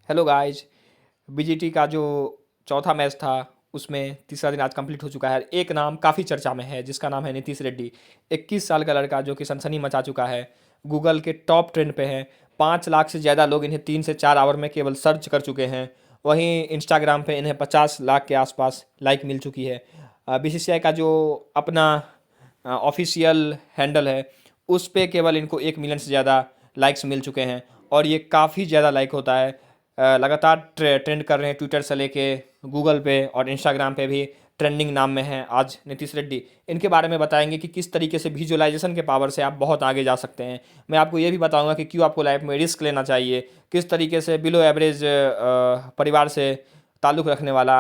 Hello guys. BGT का जो चौथा मैच था उसमें तीसरा दिन आज कंप्लीट हो चुका है। एक नाम काफ़ी चर्चा में है जिसका नाम है नीतीश रेड्डी। 21 साल का लड़का जो कि सनसनी मचा चुका है, गूगल के टॉप ट्रेंड पे है। 5 लाख से ज़्यादा लोग इन्हें 3 से 4 आवर में केवल सर्च कर चुके हैं। वहीं इंस्टाग्राम पे इन्हें 50 लाख के आसपास लाइक मिल चुकी है। बीसीसीआई का जो अपना ऑफिशियल हैंडल है उस पे केवल इनको 1 मिलियन से ज़्यादा लाइक्स मिल चुके हैं। और ये काफ़ी ज़्यादा लाइक होता है। लगातार ट्रेंड कर रहे हैं, ट्विटर से लेके गूगल पे और इंस्टाग्राम पे भी ट्रेंडिंग नाम में है आज नीतीश रेड्डी। इनके बारे में बताएंगे कि किस तरीके से विजुअलाइजेशन के पावर से आप बहुत आगे जा सकते हैं। मैं आपको ये भी बताऊंगा कि क्यों आपको लाइफ में रिस्क लेना चाहिए, किस तरीके से बिलो एवरेज परिवार से ताल्लुक़ रखने वाला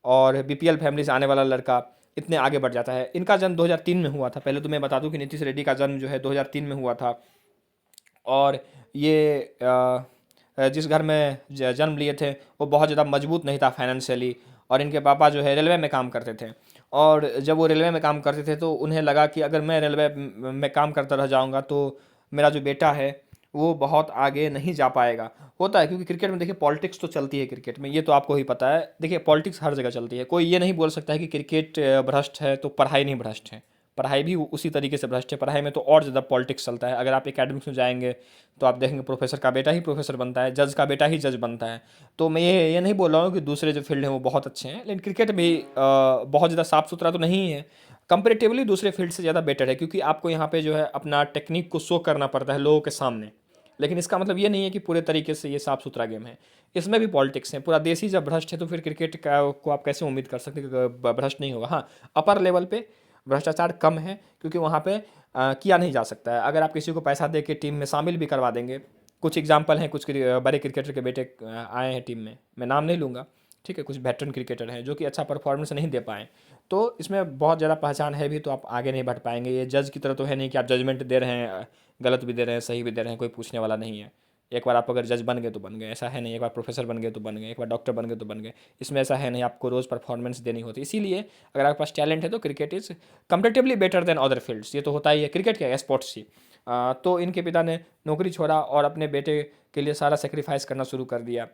और बीपीएल फैमिली से आने वाला लड़का इतने आगे बढ़ जाता है। इनका जन्म 2003 में हुआ था। पहले तो मैं बता दूं कि नीतीश रेड्डी का जन्म जो है 2003 में हुआ था। और ये जिस घर में जन्म लिए थे वो बहुत ज़्यादा मजबूत नहीं था फाइनेंशियली। और इनके पापा जो है रेलवे में काम करते थे। और जब वो रेलवे में काम करते थे तो उन्हें लगा कि अगर मैं रेलवे में काम करता रह जाऊंगा तो मेरा जो बेटा है वो बहुत आगे नहीं जा पाएगा। होता है क्योंकि क्रिकेट में देखिए पॉलिटिक्स तो चलती है। क्रिकेट में ये तो आपको ही पता है। देखिए पॉलिटिक्स हर जगह चलती है। कोई ये नहीं बोल सकता है कि क्रिकेट भ्रष्ट है तो पढ़ाई नहीं भ्रष्ट है। पढ़ाई भी उसी तरीके से भ्रष्ट है। पढ़ाई में तो और ज़्यादा पॉलिटिक्स चलता है। अगर आप एकेडमिक्स में जाएंगे तो आप देखेंगे प्रोफेसर का बेटा ही प्रोफेसर बनता है, जज का बेटा ही जज बनता है। तो मैं ये नहीं बोल रहा हूँ कि दूसरे जो फील्ड हैं वो बहुत अच्छे हैं, लेकिन क्रिकेट भी बहुत ज़्यादा साफ सुथरा तो नहीं है। कंपेरेटिवली दूसरे फील्ड से ज़्यादा बेटर है क्योंकि आपको यहाँ पे जो है अपना टेक्निक को शो करना पड़ता है लोगों के सामने। लेकिन इसका मतलब ये नहीं है कि पूरे तरीके से ये साफ सुथरा गेम है। इसमें भी पॉलिटिक्स है। पूरा देश ही जब भ्रष्ट है तो फिर क्रिकेट का को आप कैसे उम्मीद कर सकते हैं कि भ्रष्ट नहीं होगा। हाँ, अपर लेवल पे भ्रष्टाचार कम है क्योंकि वहाँ पे किया नहीं जा सकता है। अगर आप किसी को पैसा दे के टीम में शामिल भी करवा देंगे, कुछ एग्जाम्पल हैं, कुछ बड़े क्रिकेटर के बेटे आए हैं टीम में, मैं नाम नहीं लूँगा, ठीक है, कुछ वेटरन क्रिकेटर हैं जो कि अच्छा परफॉर्मेंस नहीं दे पाए। तो इसमें बहुत ज़्यादा पहचान है भी तो आप आगे नहीं बढ़ पाएंगे। ये जज की तरह तो है नहीं कि आप जजमेंट दे रहे हैं, गलत भी दे रहे हैं, सही भी दे रहे हैं, कोई पूछने वाला नहीं है। एक बार आप अगर जज बन गए तो बन गए, ऐसा है नहीं। एक बार प्रोफेसर बन गए तो बन गए, एक बार डॉक्टर बन गए तो बन गए। इसमें ऐसा है नहीं, आपको रोज़ परफॉर्मेंस देनी होती। इसीलिए अगर आपके पास टैलेंट है तो cricket is comparatively better than other fields. ये तो होता ही है, क्रिकेट क्या है, स्पोर्ट्स ही। तो इनके पिता ने नौकरी छोड़ा और अपने बेटे के लिए सारा सेक्रीफाइस करना शुरू कर दिया।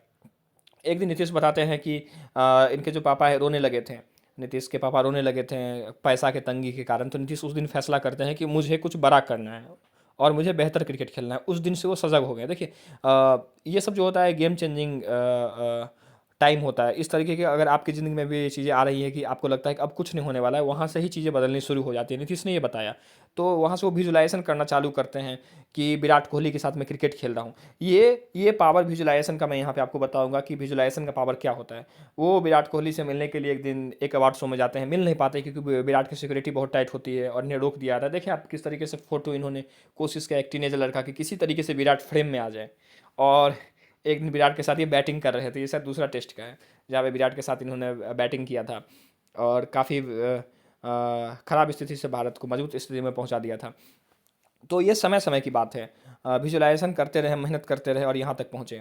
एक दिन नीतीश बताते हैं कि इनके जो पापा है रोने लगे थे। नीतीश के पापा रोने लगे थे पैसा के तंगी के कारण। तो नीतीश उस दिन फैसला करते हैं कि मुझे कुछ बड़ा करना है और मुझे बेहतर क्रिकेट खेलना है। उस दिन से वो सजग हो गए। देखिए ये सब जो होता है गेम चेंजिंग टाइम होता है। इस तरीके के अगर आपकी ज़िंदगी में भी ये चीज़ें आ रही है कि आपको लगता है कि अब कुछ नहीं होने वाला है, वहाँ से ही चीज़ें बदलनी शुरू हो जाती है। नीतीश ने ये बताया। तो वहाँ से वो विजुलाइजेशन करना चालू करते हैं कि विराट कोहली के साथ मैं क्रिकेट खेल रहा हूँ। ये पावर विजुलाइजेशन का मैं यहाँ पे आपको बताऊंगा कि विजुलाइजेशन का पावर क्या होता है। वो विराट कोहली से मिलने के लिए एक दिन एक अवार्ड शो में जाते हैं, मिल नहीं पाते क्योंकि विराट की सिक्योरिटी बहुत टाइट होती है और इन्हें रोक दिया जाता है। देखिए आप किस तरीके से फोटो इन्होंने कोशिश किया एक टीनेजर लड़का की किसी तरीके से विराट फ्रेम में आ जाए। और एक दिन विराट के साथ ये बैटिंग कर रहे थे। ये शायद दूसरा टेस्ट का है जहाँ पे विराट के साथ इन्होंने बैटिंग किया था और काफ़ी ख़राब स्थिति से भारत को मजबूत स्थिति में पहुंचा दिया था। तो ये समय समय की बात है। विजुलाइजेशन करते रहे, मेहनत करते रहे और यहाँ तक पहुँचे।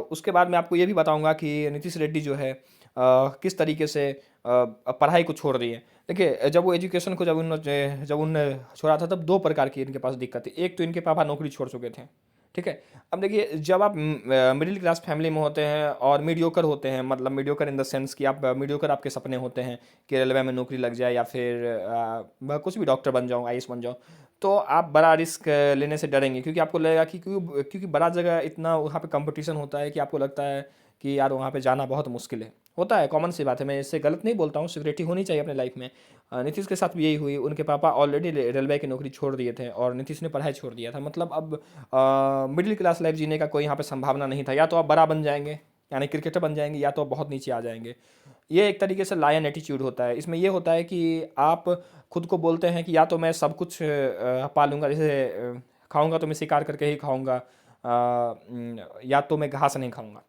उसके बाद मैं आपको ये भी बताऊंगा कि नीतीश रेड्डी जो है किस तरीके से पढ़ाई को छोड़ दिए। देखिए जब वो एजुकेशन को जब उनने छोड़ा था तब दो प्रकार की इनके पास दिक्कत थी। एक तो इनके पापा नौकरी छोड़ चुके थे, ठीक है। अब देखिए जब आप मिडिल क्लास फैमिली में होते हैं और मीडियोकर होते हैं, मतलब मीडियोकर इन द सेंस कि आप मीडियोकर आपके सपने होते हैं कि रेलवे में नौकरी लग जाए या फिर मैं कुछ भी डॉक्टर बन जाऊँ, आईएएस बन जाऊँ। तो आप बड़ा रिस्क लेने से डरेंगे क्योंकि आपको लगेगा कि क्योंकि बड़ा जगह इतना वहाँ पे कंपटीशन होता है कि आपको लगता है कि यार वहाँ पे जाना बहुत मुश्किल है। होता है, कॉमन सी बात है, मैं इससे गलत नहीं बोलता हूँ, सिक्योरिटी होनी चाहिए अपने लाइफ में। नीतीश के साथ भी यही हुई। उनके पापा ऑलरेडी रेलवे की नौकरी छोड़ दिए थे और नीतीश ने पढ़ाई छोड़ दिया था। मतलब अब मिडिल क्लास लाइफ जीने का कोई यहाँ पे संभावना नहीं था। या तो आप बड़ा बन जाएंगे यानी क्रिकेटर बन जाएंगे या तो आप बहुत नीचे आ जाएंगे। ये एक तरीके से लायन एटीट्यूड होता है। इसमें ये होता है कि आप खुद को बोलते हैं कि या तो मैं सब कुछ पालूंगा, जैसे खाऊंगा तो मैं शिकार करके ही खाऊंगा, या तो मैं घास नहीं खाऊंगा।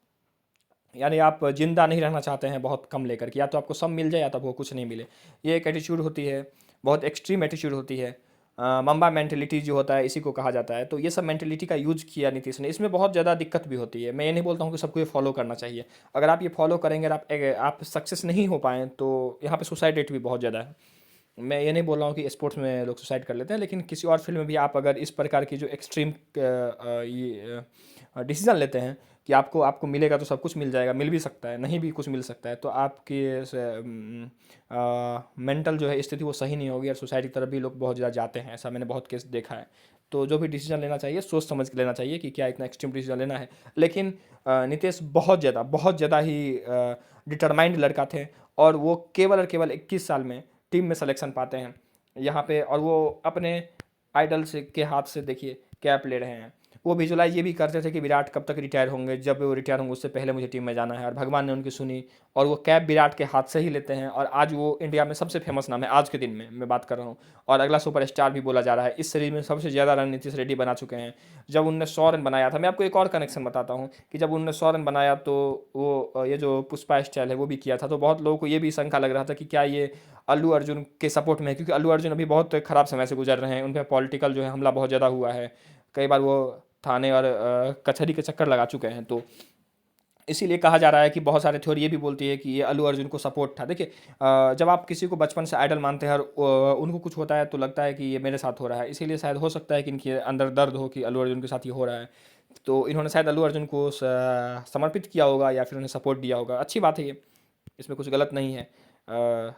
यानी आप जिंदा नहीं रहना चाहते हैं बहुत कम लेकर के, या तो आपको सब मिल जाए या तो आपको कुछ नहीं मिले। ये एक एटीट्यूड होती है, बहुत एक्सट्रीम एटीट्यूड होती है। मम्बा मेंटेलिटी जो होता है इसी को कहा जाता है। तो ये सब मेंटेलिटी का यूज किया नीतीश ने। इसमें बहुत ज़्यादा दिक्कत भी होती है। मैं ये नहीं बोलता हूँ कि सबको ये फॉलो करना चाहिए। अगर आप ये फॉलो करेंगे और आप सक्सेस नहीं हो पाएँ तो यहाँ पे सुसाइड रेट भी बहुत ज़्यादा है। मैं ये नहीं बोल रहा हूँ कि स्पोर्ट्स में लोग सुसाइड कर लेते हैं, लेकिन किसी और फील्ड में भी आप अगर इस प्रकार की जो एक्सट्रीम ये डिसीजन लेते हैं कि आपको आपको मिलेगा तो सब कुछ मिल जाएगा, मिल भी सकता है, नहीं भी कुछ मिल सकता है, तो आपकी मेंटल जो है स्थिति वो सही नहीं होगी और सुसाइड की तरफ भी लोग बहुत ज़्यादा जाते हैं, ऐसा मैंने बहुत केस देखा है। तो जो भी डिसीजन लेना चाहिए सोच समझ के लेना चाहिए कि क्या इतना एक्सट्रीम डिसीजन लेना है। लेकिन नीतीश बहुत ज़्यादा ही डिटरमाइंड लड़का थे, और वो केवल और केवल 21 साल में टीम में सिलेक्शन पाते हैं यहाँ पे, और वो अपने आइडल से के हाथ से देखिए कैप ले रहे हैं। वो विजुलाइज ये भी करते थे कि विराट कब तक रिटायर होंगे, जब वो रिटायर होंगे उससे पहले मुझे टीम में जाना है, और भगवान ने उनकी सुनी और वो कैप विराट के हाथ से ही लेते हैं, और आज वो इंडिया में सबसे फेमस नाम है आज के दिन में मैं बात कर रहा हूँ, और अगला सुपरस्टार भी बोला जा रहा है। इस सीरीज में सबसे ज़्यादा रन नीतीश रेड्डी बना चुके हैं। जब उनने 100 रन बनाया था, मैं आपको एक और कनेक्शन बताता हूँ कि जब उनने 100 रन बनाया तो वो ये जो पुष्पा स्टाइल है वो भी किया था, तो बहुत लोगों को ये भी शंका लग रहा था कि क्या ये अल्लू अर्जुन के सपोर्ट में है, क्योंकि अल्लू अर्जुन अभी बहुत ख़राब समय से गुजर रहे हैं, उन पर पॉलिटिकल जो है हमला बहुत ज़्यादा हुआ है, कई बार वो थाने और कचहरी के चक्कर लगा चुके हैं। तो इसीलिए कहा जा रहा है कि बहुत सारे थ्योरी ये भी बोलती है कि ये अल्लू अर्जुन को सपोर्ट था। देखिए जब आप किसी को बचपन से आइडल मानते हैं और उनको कुछ होता है तो लगता है कि ये मेरे साथ हो रहा है, इसीलिए शायद हो सकता है कि इनके अंदर दर्द हो कि अल्लू अर्जुन के साथ ये हो रहा है, तो इन्होंने शायद अल्लू अर्जुन को समर्पित किया होगा या फिर उन्हें सपोर्ट दिया होगा। अच्छी बात है ये, इसमें कुछ गलत नहीं है।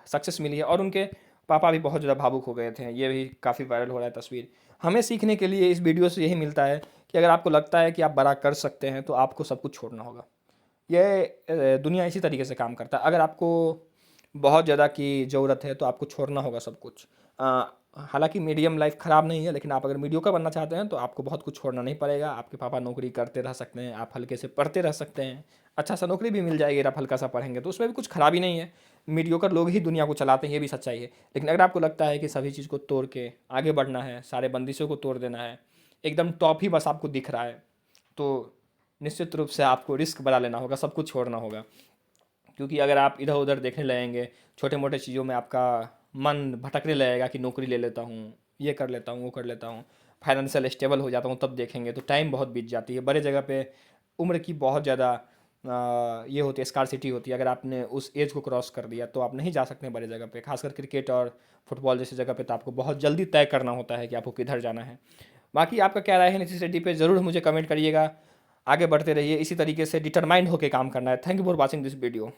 सक्सेस मिली है, और उनके पापा भी बहुत ज़्यादा भावुक हो गए थे, ये भी काफ़ी वायरल हो रहा है तस्वीर। हमें सीखने के लिए इस वीडियो से यही मिलता है कि अगर आपको लगता है कि आप बड़ा कर सकते हैं तो आपको सब कुछ छोड़ना होगा। ये दुनिया इसी तरीके से काम करता है। अगर आपको बहुत ज़्यादा की ज़रूरत है तो आपको छोड़ना होगा सब कुछ। हालांकि मीडियम लाइफ ख़राब नहीं है, लेकिन आप अगर मीडियोकर बनना चाहते हैं तो आपको बहुत कुछ छोड़ना नहीं पड़ेगा। आपके पापा नौकरी करते रह सकते हैं, आप हल्के से पढ़ते रह सकते हैं, अच्छा सा नौकरी भी मिल जाएगी अगर आप हल्का सा पढ़ेंगे, तो उसमें भी कुछ खराबी नहीं है। मीडियोकर लोग ही दुनिया को चलाते हैं, ये भी सच्चाई है। लेकिन अगर आपको लगता है कि सभी चीज़ को तोड़ के आगे बढ़ना है, सारे बंदिशों को तोड़ देना है, एकदम टॉप ही बस आपको दिख रहा है, तो निश्चित रूप से आपको रिस्क बड़ा लेना होगा, सब कुछ छोड़ना होगा। क्योंकि अगर आप इधर उधर देखने लगेंगे, छोटे मोटे चीज़ों में आपका मन भटकने लगेगा कि नौकरी ले लेता हूँ, ये कर लेता हूँ, वो कर लेता हूँ, फाइनेंशियल स्टेबल हो जाता हूँ, तब देखेंगे तो टाइम बहुत बीत जाती है। बड़े जगह पे उम्र की बहुत ज़्यादा ये होती है, स्कारसिटी होती है। अगर आपने उस एज को क्रॉस कर दिया तो आप नहीं जा सकते बड़े जगह पे, खासकर क्रिकेट और फुटबॉल जैसी जगह पे तो आपको बहुत जल्दी तय करना होता है कि आपको किधर जाना है। बाकी आपका क्या राय है नीतीश रेड्डी पे, ज़रूर मुझे कमेंट करिएगा। आगे बढ़ते रहिए, इसी तरीके से डिटरमाइंड होकर काम करना है। Thank you for watching this video.